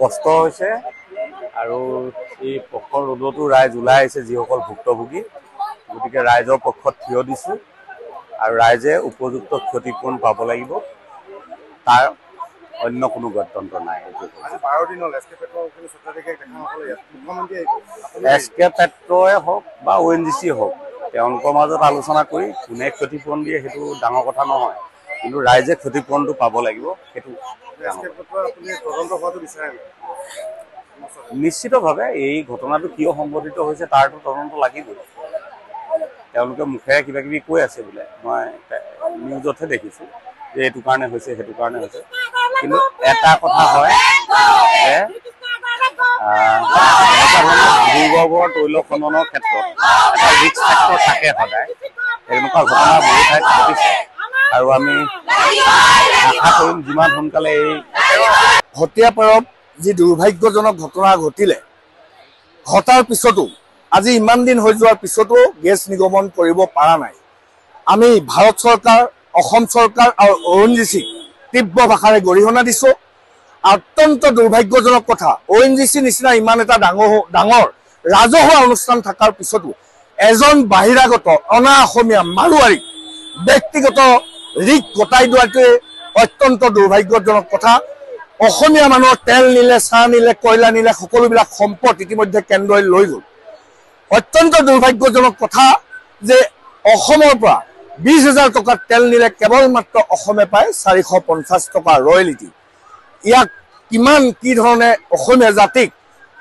কষ্ট হৈছে আৰু এই প্ৰখৰ ৰ'দতো ৰাইজ ওলাই আহিছে যিসকল ভুক্তভোগী গতিকে ৰাইজৰ পক্ষত থিয় দিছো আৰু ৰাইজে উপযুক্ত ক্ষতিপূৰণ পাব লাগিব তাৰ অন্য কোনো গত্যন্তৰ নাই। এছকে পেট্ৰ'য়ে হওক বা ONGC হওক তেওঁলোকৰ মাজত আলোচনা কৰি কোনে ক্ষতিপূৰণ দিয়ে সেইটো ডাঙৰ কথা নহয়, কিন্তু ৰাইজে ক্ষতিপূৰণটো পাব লাগিব সেইটো নিশ্চিতভাৱে। এই ঘটনাটো কিয় সংঘটিত হৈছে তাৰতো তদন্ত লাগিবই। তেওঁলোকে মুখেৰে কিবা কিবি কৈ আছে বোলে, মই নিউজতহে দেখিছোঁ যে এইটো কাৰণে হৈছে সেইটো কাৰণে হৈছে, কিন্তু এটা কথা হয় যে ভূগৰ্ভৰ তৈল খননৰ ক্ষেত্ৰত এটা ৰিস্ক ফেক্টৰ থাকে সদায়। এনেকুৱা ঘটনা বহু ঠাইত ঘটিছে আৰু আমি আশা কৰিম যিমান সোনকালে এই ভটিয়াপাৰত যি দুৰ্ভাগ্যজনক ঘটনা ঘটাৰ পিছতো আজি ইমান দিন হৈ যোৱাৰ পিছতো গেছ নিৰ্গমন কৰিব পৰা নাই। আমি ভাৰত চৰকাৰ, অসম চৰকাৰ আৰু ONGC তীব্ৰ ভাষাৰে গৰিহণা দিছোঁ। অত্যন্ত দুৰ্ভাগ্যজনক কথা, ONGC নিচিনা ইমান এটা ডাঙৰ ৰাজহুৱা অনুষ্ঠান থকাৰ পিছতো এজন বাহিৰাগত অনা অসমীয়া মাৰোৱাৰীক ব্যক্তিগত ৰিক গতাই দিয়াটোৱে অত্যন্ত দুৰ্ভাগ্যজনক কথা। অসমীয়া মানুহৰ তেল নিলে, চাহ নিলে, কয়লা নিলে, সকলোবিলাক সম্পদ ইতিমধ্যে কেন্দ্ৰই লৈ গ'ল। অত্যন্ত দুৰ্ভাগ্যজনক কথা যে অসমৰ পৰা 20,000 টকাত তেল নিলে কেৱল মাত্ৰ অসমে পায় 450 টকা ৰয়েলিটি। ইয়াক কি ধৰণে অসমীয়া জাতিক,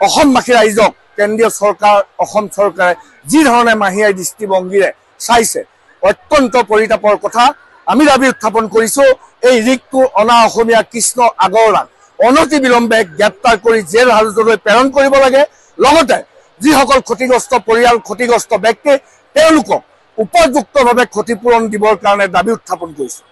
অসমবাসী ৰাইজক কেন্দ্ৰীয় চৰকাৰ, অসম চৰকাৰে যি ধৰণে মাহিয়াই দৃষ্টিভংগীৰে চাইছে অত্যন্ত পৰিতাপৰ কথা। আমি দাবী উত্থাপন কৰিছোঁ এই ৰিকটো অনা অসমীয়া কৃষ্ণ আগৰৱালাক অনতি বিলম্বে গ্ৰেপ্তাৰ কৰি জেল হাজতলৈ প্ৰেৰণ কৰিব লাগে। লগতে যিসকল ক্ষতিগ্ৰস্ত পৰিয়াল, ক্ষতিগ্ৰস্ত ব্যক্তি তেওঁলোকক উপযুক্তভাৱে ক্ষতিপূৰণ দিবৰ কাৰণে দাবী উত্থাপন কৰিছোঁ।